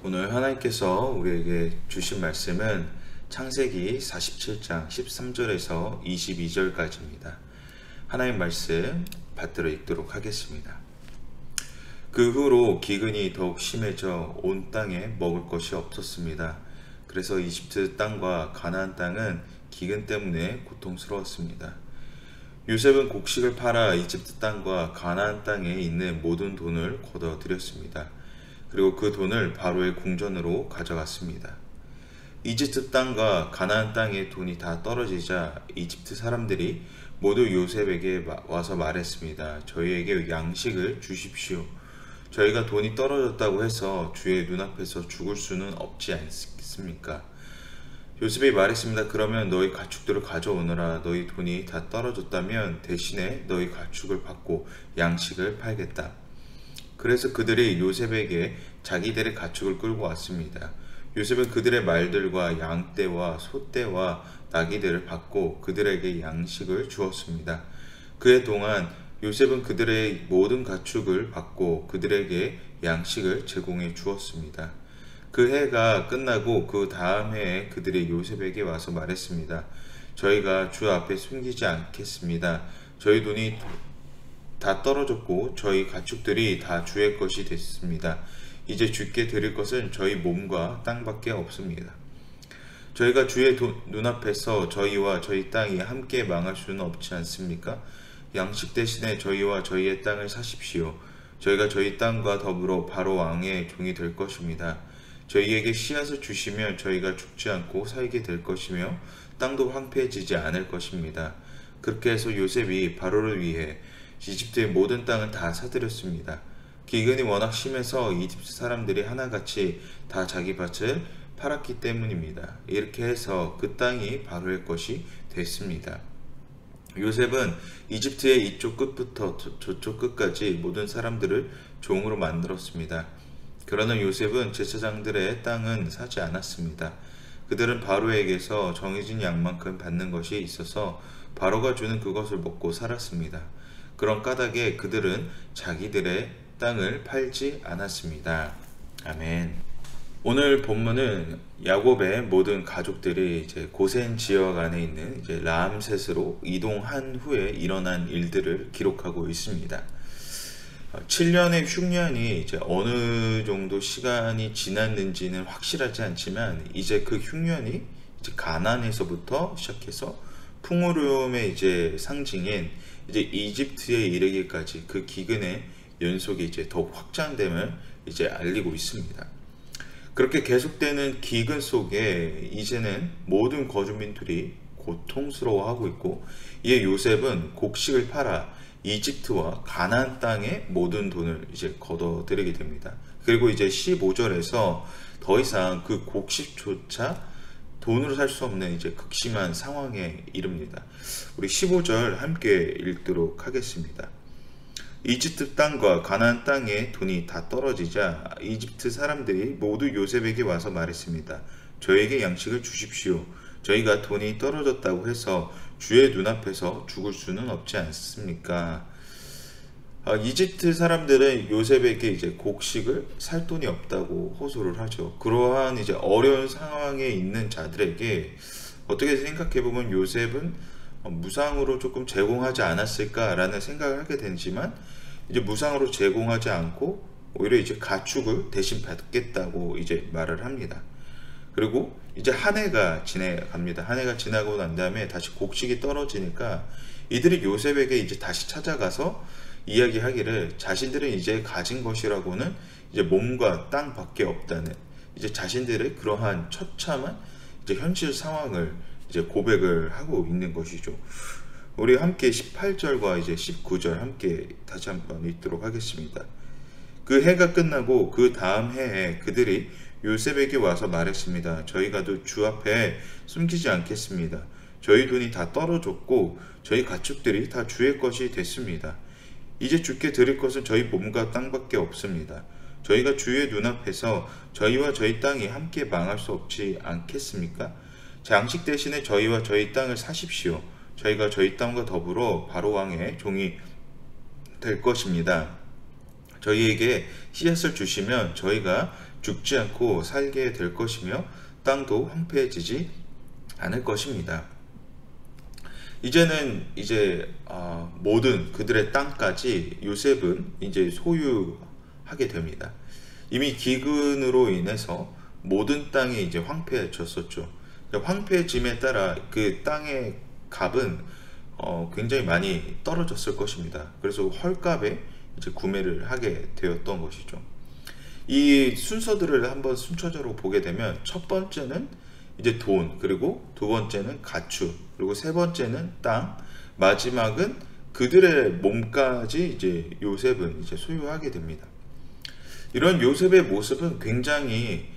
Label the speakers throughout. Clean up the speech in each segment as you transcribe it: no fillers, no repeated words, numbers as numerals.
Speaker 1: 오늘 하나님께서 우리에게 주신 말씀은 창세기 47장 13절에서 22절까지입니다. 하나님 말씀 받들어 읽도록 하겠습니다. 그 후로 기근이 더욱 심해져 온 땅에 먹을 것이 없었습니다. 그래서 이집트 땅과 가나안 땅은 기근 때문에 고통스러웠습니다. 요셉은 곡식을 팔아 이집트 땅과 가나안 땅에 있는 모든 돈을 거둬들였습니다. 그리고 그 돈을 바로의 궁전으로 가져갔습니다. 이집트 땅과 가나안 땅의 돈이 다 떨어지자 이집트 사람들이 모두 요셉에게 와서 말했습니다. 저희에게 양식을 주십시오. 저희가 돈이 떨어졌다고 해서 주의 눈앞에서 죽을 수는 없지 않습니까? 요셉이 말했습니다. 그러면 너희 가축들을 가져오너라. 너희 돈이 다 떨어졌다면 대신에 너희 가축을 받고 양식을 팔겠다. 그래서 그들이 요셉에게 자기들의 가축을 끌고 왔습니다. 요셉은 그들의 말들과 양떼와 소떼와 나귀들을 받고 그들에게 양식을 주었습니다. 그해 동안 요셉은 그들의 모든 가축을 받고 그들에게 양식을 제공해 주었습니다. 그 해가 끝나고 그 다음 해에 그들이 요셉에게 와서 말했습니다. 저희가 주 앞에 숨기지 않겠습니다. 저희 돈이 다 떨어졌고 저희 가축들이 다 주의 것이 됐습니다. 이제 주께 드릴 것은 저희 몸과 땅밖에 없습니다. 저희가 주의 눈앞에서 저희와 저희 땅이 함께 망할 수는 없지 않습니까? 양식 대신에 저희와 저희의 땅을 사십시오. 저희가 저희 땅과 더불어 바로 왕의 종이 될 것입니다. 저희에게 씨앗을 주시면 저희가 죽지 않고 살게 될 것이며 땅도 황폐해지지 않을 것입니다. 그렇게 해서 요셉이 바로를 위해 이집트의 모든 땅을 다 사들였습니다. 기근이 워낙 심해서 이집트 사람들이 하나같이 다 자기 밭을 팔았기 때문입니다. 이렇게 해서 그 땅이 바로의 것이 됐습니다. 요셉은 이집트의 이쪽 끝부터 저쪽 끝까지 모든 사람들을 종으로 만들었습니다. 그러나 요셉은 제사장들의 땅은 사지 않았습니다. 그들은 바로에게서 정해진 양만큼 받는 것이 있어서 바로가 주는 그것을 먹고 살았습니다. 그런 까닭에 그들은 자기들의 땅을 팔지 않았습니다. 아멘. 오늘 본문은 야곱의 모든 가족들이 이제 고센 지역 안에 있는 이제 라암셋으로 이동한 후에 일어난 일들을 기록하고 있습니다. 7년의 흉년이 이제 어느 정도 시간이 지났는지는 확실하지 않지만 이제 그 흉년이 이제 가나안에서부터 시작해서 풍요로움의 이제 상징인 이제 이집트에 이르기까지 그 기근의 연속이 이제 더욱 확장됨을 이제 알리고 있습니다. 그렇게 계속되는 기근 속에 이제는 모든 거주민들이 고통스러워하고 있고 이에 요셉은 곡식을 팔아 이집트와 가나안 땅의 모든 돈을 이제 거둬들이게 됩니다. 그리고 이제 15절에서 더 이상 그 곡식조차 돈으로 살 수 없는 이제 극심한 상황에 이릅니다. 우리 15절 함께 읽도록 하겠습니다. 이집트 땅과 가나안 땅에 돈이 다 떨어지자 이집트 사람들이 모두 요셉에게 와서 말했습니다. 저에게 양식을 주십시오. 저희가 돈이 떨어졌다고 해서 주의 눈앞에서 죽을 수는 없지 않습니까? 이집트 사람들은 요셉에게 이제 곡식을 살 돈이 없다고 호소를 하죠. 그러한 이제 어려운 상황에 있는 자들에게 어떻게 생각해 보면 요셉은 무상으로 조금 제공하지 않았을까라는 생각을 하게 되지만 이제 무상으로 제공하지 않고 오히려 이제 가축을 대신 받겠다고 이제 말을 합니다. 그리고 이제 한 해가 지나갑니다. 한 해가 지나고 난 다음에 다시 곡식이 떨어지니까 이들이 요셉에게 이제 다시 찾아가서 이야기하기를 자신들은 이제 가진 것이라고는 이제 몸과 땅밖에 없다는 이제 자신들의 그러한 처참한 이제 현실 상황을 이제 고백을 하고 있는 것이죠. 우리 함께 18절과 이제 19절 함께 다시 한번 읽도록 하겠습니다. 그 해가 끝나고 그 다음 해에 그들이 요셉에게 와서 말했습니다. 저희가 주 앞에 숨기지 않겠습니다. 저희 돈이 다 떨어졌고 저희 가축들이 다 주의 것이 됐습니다. 이제 주께 드릴 것은 저희 몸과 땅밖에 없습니다. 저희가 주의 눈앞에서 저희와 저희 땅이 함께 망할 수 없지 않겠습니까? 양식 대신에 저희와 저희 땅을 사십시오. 저희가 저희 땅과 더불어 바로 왕의 종이 될 것입니다. 저희에게 씨앗을 주시면 저희가 죽지 않고 살게 될 것이며 땅도 황폐해지지 않을 것입니다. 이제는 모든 그들의 땅까지 요셉은 이제 소유하게 됩니다. 이미 기근으로 인해서 모든 땅이 이제 황폐해졌었죠. 황폐해짐에 따라 그 땅의 값은 굉장히 많이 떨어졌을 것입니다. 그래서 헐값에 이제 구매를 하게 되었던 것이죠. 이 순서들을 한번 순서대로 보게 되면 첫 번째는 이제 돈, 그리고 두 번째는 가축, 그리고 세 번째는 땅, 마지막은 그들의 몸까지 이제 요셉은 이제 소유하게 됩니다. 이런 요셉의 모습은 굉장히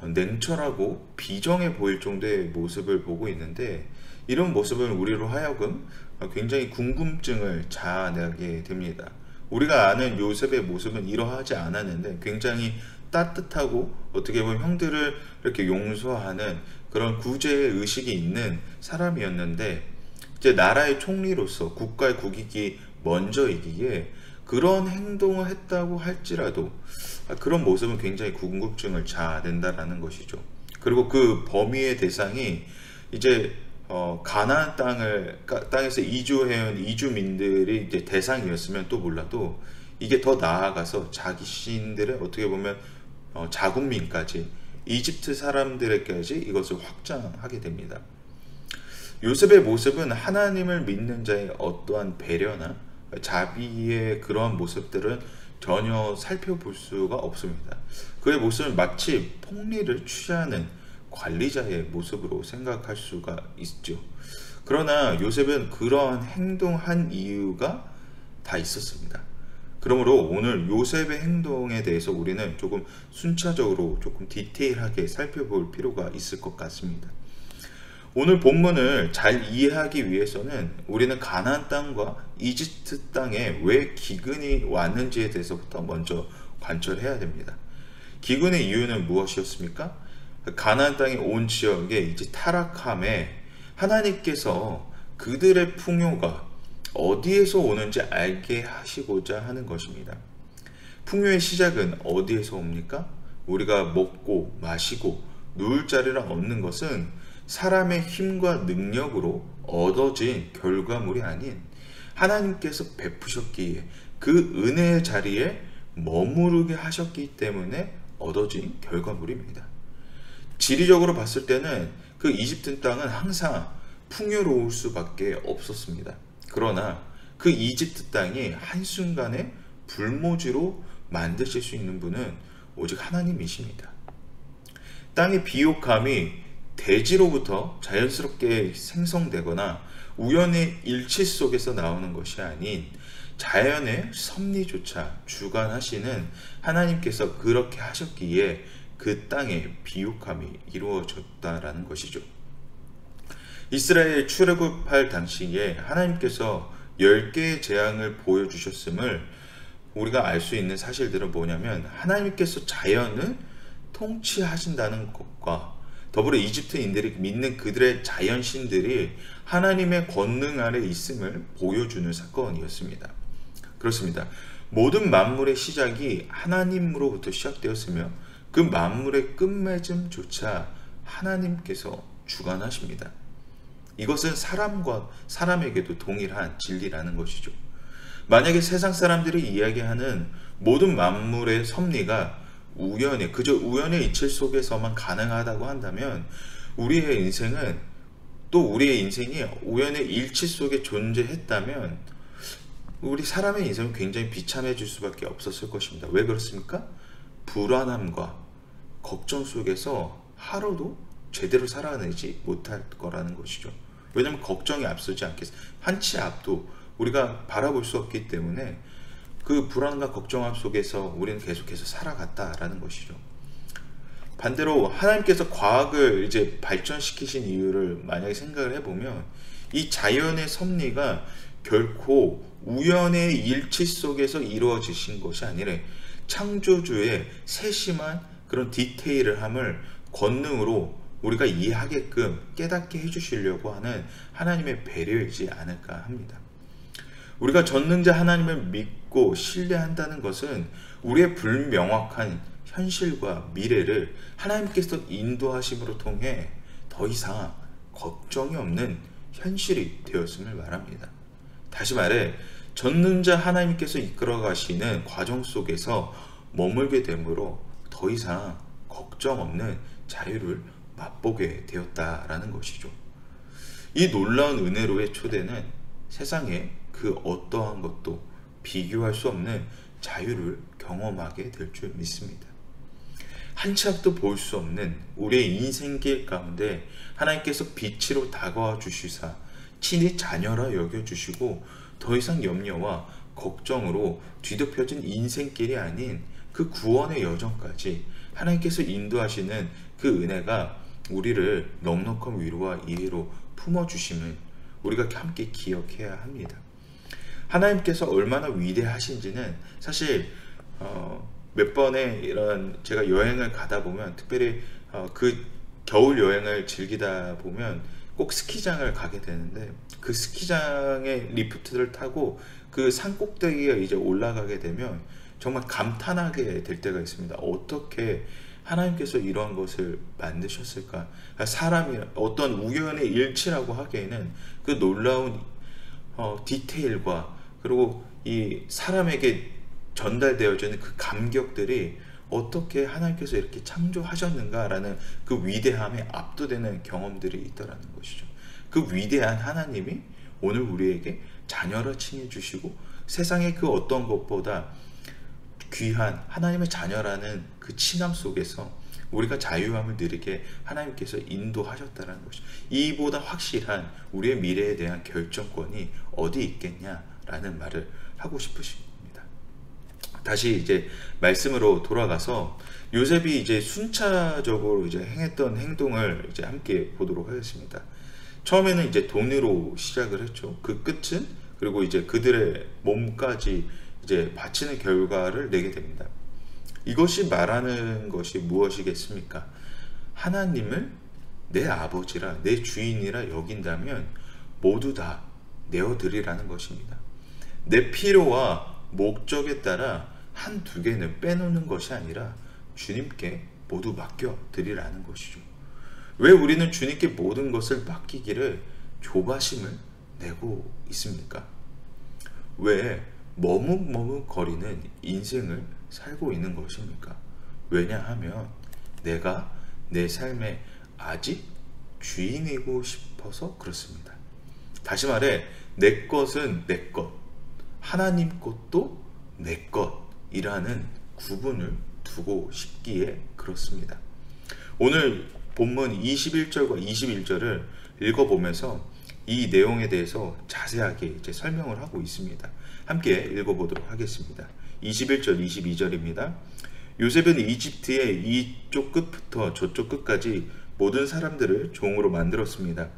Speaker 1: 냉철하고 비정해 보일 정도의 모습을 보고 있는데, 이런 모습은 우리로 하여금 굉장히 궁금증을 자아내게 됩니다. 우리가 아는 요셉의 모습은 이러하지 않았는데 굉장히 따뜻하고 어떻게 보면 형들을 이렇게 용서하는 그런 구제의 의식이 있는 사람이었는데, 이제 나라의 총리로서 국가의 국익이 먼저이기에 그런 행동을 했다고 할지라도 그런 모습은 굉장히 궁금증을 자아낸다라는 것이죠. 그리고 그 범위의 대상이 이제 가나안 땅에서 이주해온 이주민들이 이제 대상이었으면 또 몰라도, 이게 더 나아가서 자기 신들의 어떻게 보면 자국민까지, 이집트 사람들에게까지 이것을 확장하게 됩니다. 요셉의 모습은 하나님을 믿는 자의 어떠한 배려나 자비의 그러한 모습들은 전혀 살펴볼 수가 없습니다. 그의 모습은 마치 폭리를 취하는 관리자의 모습으로 생각할 수가 있죠. 그러나 요셉은 그러한 행동한 이유가 다 있었습니다. 그러므로 오늘 요셉의 행동에 대해서 우리는 조금 순차적으로 조금 디테일하게 살펴볼 필요가 있을 것 같습니다. 오늘 본문을 잘 이해하기 위해서는 우리는 가나안 땅과 이집트 땅에 왜 기근이 왔는지에 대해서부터 먼저 관철해야 됩니다. 기근의 이유는 무엇이었습니까? 가나안 땅의 온 지역에 이제 타락함에 하나님께서 그들의 풍요가 어디에서 오는지 알게 하시고자 하는 것입니다. 풍요의 시작은 어디에서 옵니까? 우리가 먹고 마시고 누울 자리를 얻는 것은 사람의 힘과 능력으로 얻어진 결과물이 아닌 하나님께서 베푸셨기에 그 은혜의 자리에 머무르게 하셨기 때문에 얻어진 결과물입니다. 지리적으로 봤을 때는 그 이집트 땅은 항상 풍요로울 수밖에 없었습니다. 그러나 그 이집트 땅이 한순간에 불모지로 만드실 수 있는 분은 오직 하나님이십니다. 땅의 비옥함이 대지로부터 자연스럽게 생성되거나 우연의 일치 속에서 나오는 것이 아닌 자연의 섭리조차 주관하시는 하나님께서 그렇게 하셨기에 그 땅에 비옥함이 이루어졌다라는 것이죠. 이스라엘 출애굽할 당시에 하나님께서 10개의 재앙을 보여주셨음을 우리가 알 수 있는 사실들은 뭐냐면, 하나님께서 자연을 통치하신다는 것과 더불어 이집트인들이 믿는 그들의 자연신들이 하나님의 권능 아래 있음을 보여주는 사건이었습니다. 그렇습니다. 모든 만물의 시작이 하나님으로부터 시작되었으며 그 만물의 끝맺음조차 하나님께서 주관하십니다. 이것은 사람에게도 동일한 진리라는 것이죠. 만약에 세상 사람들이 이야기하는 모든 만물의 섭리가 그저 우연의 이치 속에서만 가능하다고 한다면, 우리의 인생이 우연의 일치 속에 존재했다면 우리 사람의 인생은 굉장히 비참해질 수밖에 없었을 것입니다. 왜 그렇습니까? 불안함과 걱정 속에서 하루도 제대로 살아내지 못할 거라는 것이죠. 왜냐하면 걱정이 앞서지 않겠습니다. 한치 앞도 우리가 바라볼 수 없기 때문에 그 불안과 걱정함 속에서 우리는 계속해서 살아갔다라는 것이죠. 반대로 하나님께서 과학을 이제 발전시키신 이유를 만약에 생각을 해보면, 이 자연의 섭리가 결코 우연의 일치 속에서 이루어지신 것이 아니라 창조주의 세심한 그런 디테일을 함을 권능으로 우리가 이해하게끔 깨닫게 해주시려고 하는 하나님의 배려이지 않을까 합니다. 우리가 전능자 하나님을 믿고 신뢰한다는 것은 우리의 불명확한 현실과 미래를 하나님께서 인도하심으로 통해 더 이상 걱정이 없는 현실이 되었음을 말합니다. 다시 말해 전능자 하나님께서 이끌어 가시는 과정 속에서 머물게 되므로 더 이상 걱정 없는 자유를 맛보게 되었다라는 것이죠. 이 놀라운 은혜로의 초대는 세상에 그 어떠한 것도 비교할 수 없는 자유를 경험하게 될 줄 믿습니다. 한 치 앞도 볼 수 없는 우리의 인생길 가운데 하나님께서 빛으로 다가와 주시사 친히 자녀라 여겨주시고 더 이상 염려와 걱정으로 뒤덮여진 인생길이 아닌 그 구원의 여정까지 하나님께서 인도하시는 그 은혜가 우리를 넉넉한 위로와 이해로 품어주심을 우리가 함께 기억해야 합니다. 하나님께서 얼마나 위대하신지는 사실 몇 번의 이런 제가 여행을 가다 보면 특별히 그 겨울 여행을 즐기다 보면 꼭 스키장을 가게 되는데 그 스키장의 리프트를 타고 그 산 꼭대기에 이제 올라가게 되면 정말 감탄하게 될 때가 있습니다. 어떻게 하나님께서 이러한 것을 만드셨을까? 사람이 어떤 우연의 일치라고 하기에는 그 놀라운 디테일과 그리고 이 사람에게 전달되어지는 그 감격들이 어떻게 하나님께서 이렇게 창조하셨는가라는 그 위대함에 압도되는 경험들이 있더라는 것이죠. 그 위대한 하나님이 오늘 우리에게 자녀라 칭해 주시고 세상의 그 어떤 것보다 귀한 하나님의 자녀라는 그 칭함 속에서 우리가 자유함을 누리게 하나님께서 인도하셨다는 것이죠. 이보다 확실한 우리의 미래에 대한 결정권이 어디 있겠냐라는 말을 하고 싶으십니다. 다시 이제 말씀으로 돌아가서 요셉이 이제 순차적으로 이제 행했던 행동을 이제 함께 보도록 하겠습니다. 처음에는 이제 돈으로 시작을 했죠. 그 끝은 그리고 이제 그들의 몸까지 이제 바치는 결과를 내게 됩니다. 이것이 말하는 것이 무엇이겠습니까? 하나님을 내 아버지라 내 주인이라 여긴다면 모두 다 내어드리라는 것입니다. 내 필요와 목적에 따라 한두 개는 빼놓는 것이 아니라 주님께 모두 맡겨드리라는 것이죠. 왜 우리는 주님께 모든 것을 맡기기를 조바심을 내고 있습니까? 왜 머뭇머뭇거리는 인생을 살고 있는 것입니까? 왜냐하면 내가 내 삶에 아직 주인이고 싶어서 그렇습니다. 다시 말해 내 것은 내 것, 하나님 것도 내 것이라는 구분을 두고 싶기에 그렇습니다. 오늘 본문 21절과 21절을 읽어보면서 이 내용에 대해서 자세하게 이제 설명을 하고 있습니다. 함께 읽어보도록 하겠습니다. 21절, 22절입니다. 요셉은 이집트의 이쪽 끝부터 저쪽 끝까지 모든 사람들을 종으로 만들었습니다.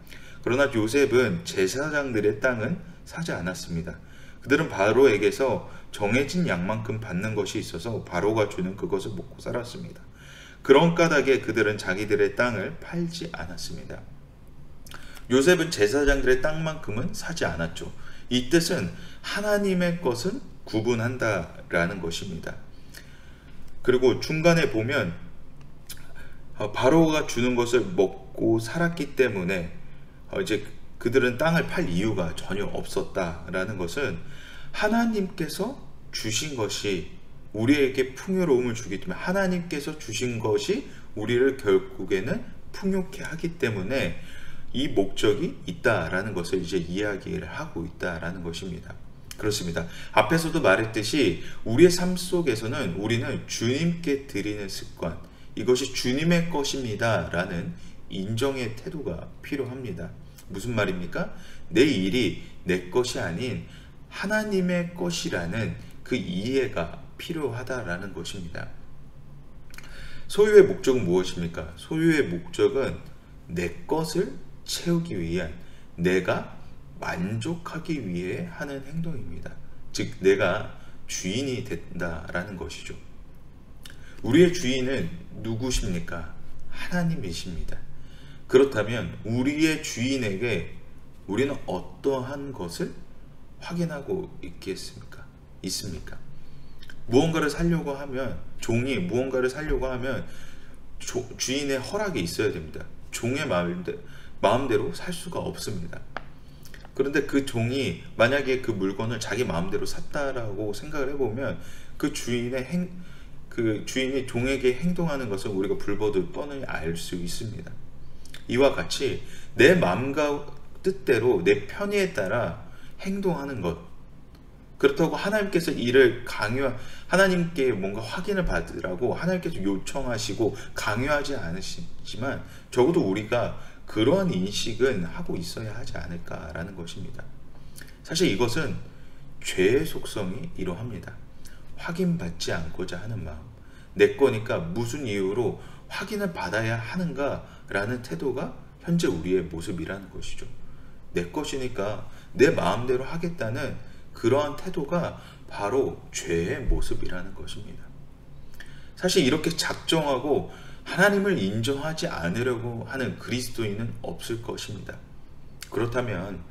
Speaker 1: 그러나 요셉은 제사장들의 땅은 사지 않았습니다. 그들은 바로에게서 정해진 양만큼 받는 것이 있어서 바로가 주는 그것을 먹고 살았습니다. 그런 까닭에 그들은 자기들의 땅을 팔지 않았습니다. 요셉은 제사장들의 땅만큼은 사지 않았죠. 이 뜻은 하나님의 것은 구분한다라는 것입니다. 그리고 중간에 보면 바로가 주는 것을 먹고 살았기 때문에 이제 그들은 땅을 팔 이유가 전혀 없었다라는 것은 하나님께서 주신 것이 우리에게 풍요로움을 주기 때문에 하나님께서 주신 것이 우리를 결국에는 풍요케 하기 때문에 이 목적이 있다라는 것을 이제 이야기를 하고 있다라는 것입니다. 그렇습니다. 앞에서도 말했듯이 우리의 삶 속에서는 우리는 주님께 드리는 습관, 이것이 주님의 것입니다 라는 인정의 태도가 필요합니다. 무슨 말입니까? 내 일이 내 것이 아닌 하나님의 것이라는 그 이해가 필요하다라는 것입니다. 소유의 목적은 무엇입니까? 소유의 목적은 내 것을 채우기 위한, 내가 만족하기 위해 하는 행동입니다. 즉 내가 주인이 된다라는 것이죠. 우리의 주인은 누구십니까? 하나님이십니다. 그렇다면 우리의 주인에게 우리는 어떠한 것을 확인하고 있습니까? 무언가를 살려고 하면, 종이 무언가를 살려고 하면 주인의 허락이 있어야 됩니다. 종의 마음대로 살 수가 없습니다. 그런데 그 종이 만약에 그 물건을 자기 마음대로 샀다라고 생각을 해보면 그 주인이 종에게 행동하는 것을 우리가 불보듯 뻔히 알 수 있습니다. 이와 같이 내 마음과 뜻대로 내 편의에 따라 행동하는 것, 그렇다고 하나님께서 이를 하나님께 뭔가 확인을 받으라고 하나님께서 요청하시고 강요하지 않으시지만 적어도 우리가 그러한 인식은 하고 있어야 하지 않을까라는 것입니다. 사실 이것은 죄의 속성이 이러합니다. 확인받지 않고자 하는 마음, 내 거니까 무슨 이유로 확인을 받아야 하는가 라는 태도가 현재 우리의 모습이라는 것이죠. 내 것이니까 내 마음대로 하겠다는 그러한 태도가 바로 죄의 모습이라는 것입니다. 사실 이렇게 작정하고 하나님을 인정하지 않으려고 하는 그리스도인은 없을 것입니다. 그렇다면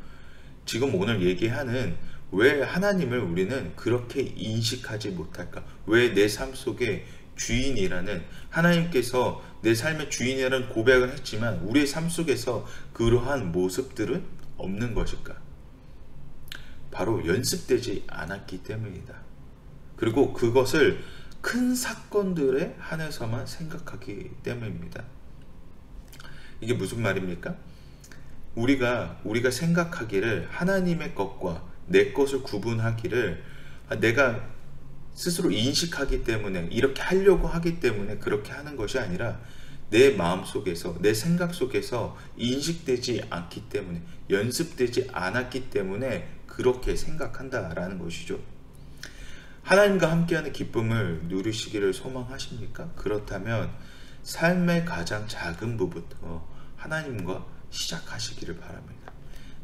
Speaker 1: 지금 오늘 얘기하는 왜 하나님을 우리는 그렇게 인식하지 못할까? 왜 내 삶 속에 주인이라는, 하나님께서 내 삶의 주인이라는 고백을 했지만 우리의 삶 속에서 그러한 모습들은 없는 것일까? 바로 연습되지 않았기 때문이다. 그리고 그것을 큰 사건들에 한해서만 생각하기 때문입니다. 이게 무슨 말입니까? 우리가 생각하기를 하나님의 것과 내 것을 구분하기를 내가 스스로 인식하기 때문에, 이렇게 하려고 하기 때문에 그렇게 하는 것이 아니라 내 마음 속에서, 내 생각 속에서 인식되지 않기 때문에, 연습되지 않았기 때문에 그렇게 생각한다라는 것이죠. 하나님과 함께하는 기쁨을 누리시기를 소망하십니까? 그렇다면 삶의 가장 작은 부분부터 하나님과 시작하시기를 바랍니다.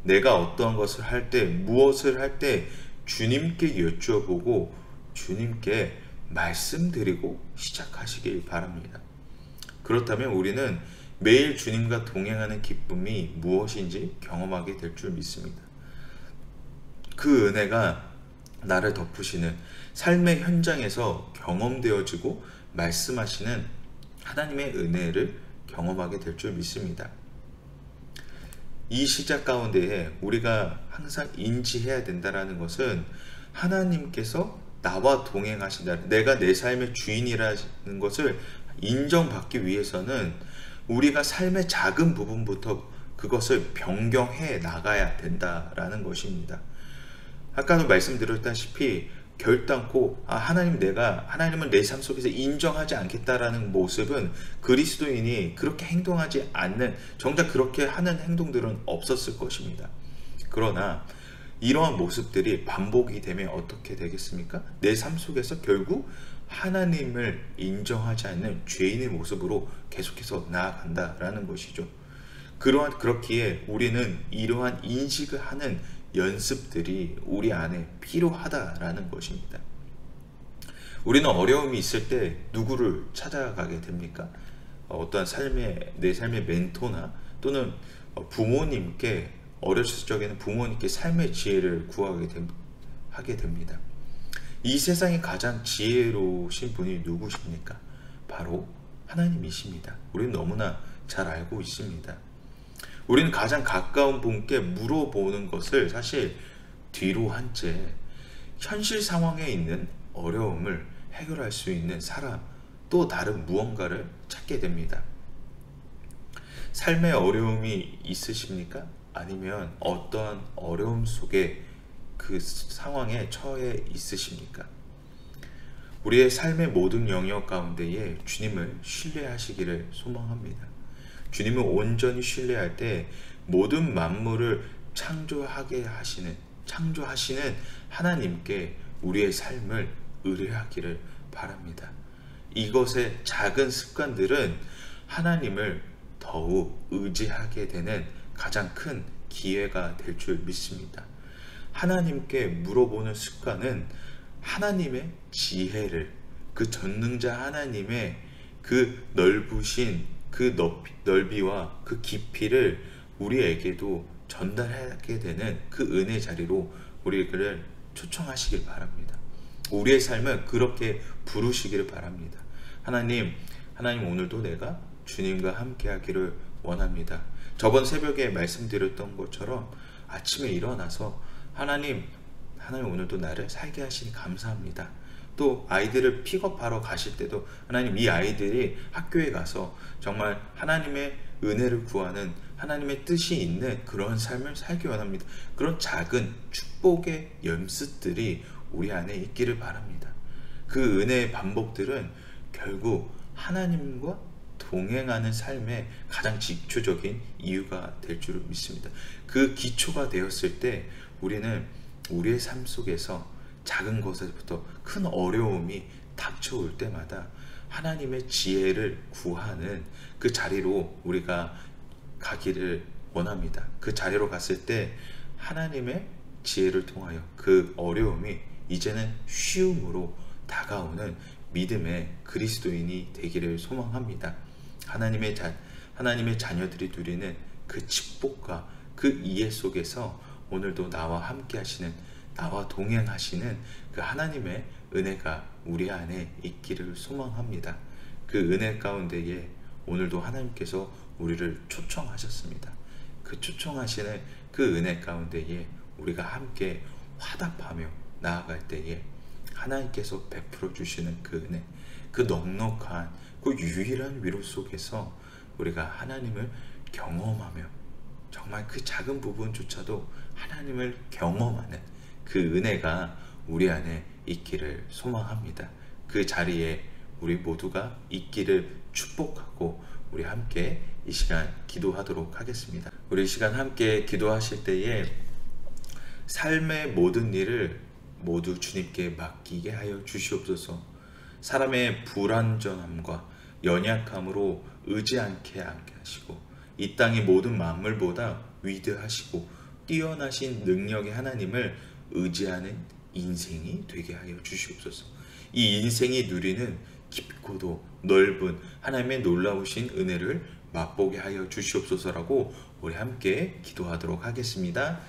Speaker 1: 내가 어떠한 것을 할 때, 무엇을 할 때 주님께 여쭈어보고 주님께 말씀드리고 시작하시길 바랍니다. 그렇다면 우리는 매일 주님과 동행하는 기쁨이 무엇인지 경험하게 될 줄 믿습니다. 그 은혜가 나를 덮으시는 삶의 현장에서 경험되어지고 말씀하시는 하나님의 은혜를 경험하게 될 줄 믿습니다. 이 시작 가운데에 우리가 항상 인지해야 된다는 것은 하나님께서 나와 동행하신다, 내가 내 삶의 주인이라는 것을 인정받기 위해서는 우리가 삶의 작은 부분부터 그것을 변경해 나가야 된다라는 것입니다. 아까도 말씀드렸다시피 결단코 하나님은 내 삶 속에서 인정하지 않겠다라는 모습은 그리스도인이 그렇게 행동하지 않는, 정작 그렇게 하는 행동들은 없었을 것입니다. 그러나 이러한 모습들이 반복이 되면 어떻게 되겠습니까? 내 삶 속에서 결국 하나님을 인정하지 않는 죄인의 모습으로 계속해서 나아간다라는 것이죠. 그렇기에 우리는 이러한 인식을 하는 연습들이 우리 안에 필요하다라는 것입니다. 우리는 어려움이 있을 때 누구를 찾아가게 됩니까? 어떠한 내 삶의 멘토나 또는 부모님께, 어렸을 적에는 부모님께 삶의 지혜를 하게 됩니다. 이 세상에 가장 지혜로우신 분이 누구십니까? 바로 하나님이십니다. 우리는 너무나 잘 알고 있습니다. 우리는 가장 가까운 분께 물어보는 것을 사실 뒤로 한 채 현실 상황에 있는 어려움을 해결할 수 있는 사람, 또 다른 무언가를 찾게 됩니다. 삶의 어려움이 있으십니까? 아니면 어떠한 어려움 속에 그 상황에 처해 있으십니까? 우리의 삶의 모든 영역 가운데에 주님을 신뢰하시기를 소망합니다. 주님을 온전히 신뢰할 때 모든 만물을 창조하시는 하나님께 우리의 삶을 의뢰하기를 바랍니다. 이것의 작은 습관들은 하나님을 더욱 의지하게 되는 가장 큰 기회가 될 줄 믿습니다. 하나님께 물어보는 습관은 하나님의 지혜를, 그 전능자 하나님의 그 넓으신 그 넓이와 그 깊이를 우리에게도 전달하게 되는 그 은혜 자리로 우리를 초청하시길 바랍니다. 우리의 삶을 그렇게 부르시기를 바랍니다. 하나님 오늘도 내가 주님과 함께 하기를 원합니다. 저번 새벽에 말씀드렸던 것처럼 아침에 일어나서 하나님 오늘도 나를 살게 하시니 감사합니다. 또 아이들을 픽업하러 가실 때도 하나님 이 아이들이 학교에 가서 정말 하나님의 은혜를 구하는 하나님의 뜻이 있는 그런 삶을 살기 원합니다. 그런 작은 축복의 연습들이 우리 안에 있기를 바랍니다. 그 은혜의 반복들은 결국 하나님과 동행하는 삶의 가장 기초적인 이유가 될 줄 믿습니다. 그 기초가 되었을 때 우리는 우리의 삶 속에서 작은 것에서부터 큰 어려움이 닥쳐올 때마다 하나님의 지혜를 구하는 그 자리로 우리가 가기를 원합니다. 그 자리로 갔을 때 하나님의 지혜를 통하여 그 어려움이 이제는 쉬움으로 다가오는 믿음의 그리스도인이 되기를 소망합니다. 하나님의 자녀들이 누리는 그 축복과 그 이해 속에서 오늘도 나와 함께 하시는, 나와 동행하시는 그 하나님의 은혜가 우리 안에 있기를 소망합니다. 그 은혜 가운데에 오늘도 하나님께서 우리를 초청하셨습니다. 그 초청하시는 그 은혜 가운데에 우리가 함께 화답하며 나아갈 때에 하나님께서 베풀어 주시는 그 은혜, 그 넉넉한 그 유일한 위로 속에서 우리가 하나님을 경험하며 정말 그 작은 부분조차도 하나님을 경험하는 그 은혜가 우리 안에 있기를 소망합니다. 그 자리에 우리 모두가 있기를 축복하고 우리 함께 이 시간 기도하도록 하겠습니다. 우리 이 시간 함께 기도하실 때에 삶의 모든 일을 모두 주님께 맡기게 하여 주시옵소서. 사람의 불완전함과 연약함으로 의지 않게 하시고 이 땅의 모든 만물보다 위대하시고 뛰어나신 능력의 하나님을 의지하는 인생이 되게 하여 주시옵소서. 이 인생이 누리는 깊고도 넓은 하나님의 놀라우신 은혜를 맛보게 하여 주시옵소서라고 우리 함께 기도하도록 하겠습니다.